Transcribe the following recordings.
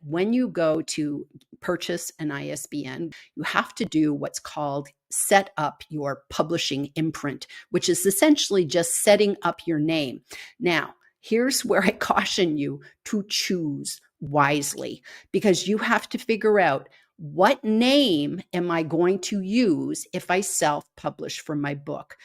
when you go to purchase an ISBN, you have to do what's called set up your publishing imprint, which is essentially just setting up your name. Now, here's where I caution you to choose wisely, because you have to figure out, what name am I going to use if I self-publish for my book?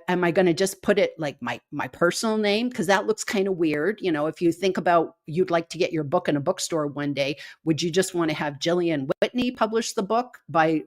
Am I going to just put it like my personal name? Because that looks kind of weird. You know, if you think about you'd like to get your book in a bookstore one day, would you just want to have Gillian Whitney publish the book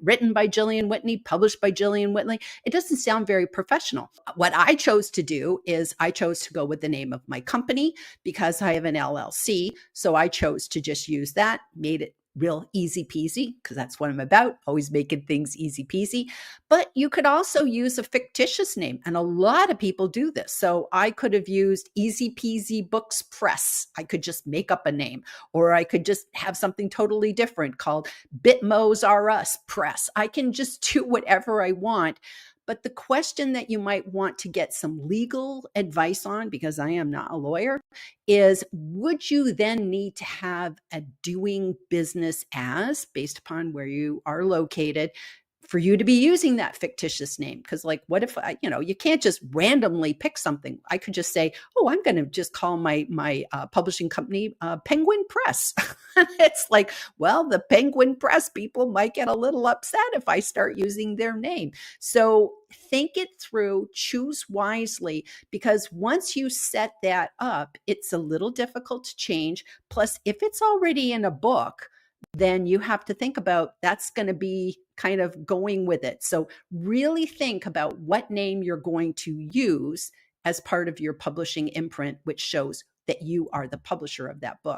written by Gillian Whitney, published by Gillian Whitney? It doesn't sound very professional. What I chose to do is I chose to go with the name of my company because I have an LLC. So I chose to just use that, made it real easy peasy, because that's what I'm about, always making things easy peasy. But you could also use a fictitious name, and a lot of people do this. So I could have used Easy Peasy Books Press. I could just make up a name, or I could just have something totally different called Bitmos R Us Press. I can just do whatever I want. But the question that you might want to get some legal advice on, because I am not a lawyer, is would you then need to have a doing business as, based upon where you are located, for you to be using that fictitious name? Because like, what if you can't just randomly pick something. I could just say, oh, I'm going to just call my publishing company Penguin Press. It's like, well, the Penguin Press people might get a little upset if I start using their name. So think it through, choose wisely, because once you set that up, it's a little difficult to change. Plus, if it's already in a book, then you have to think about that's going to be kind of going with it. So really think about what name you're going to use as part of your publishing imprint, which shows that you are the publisher of that book.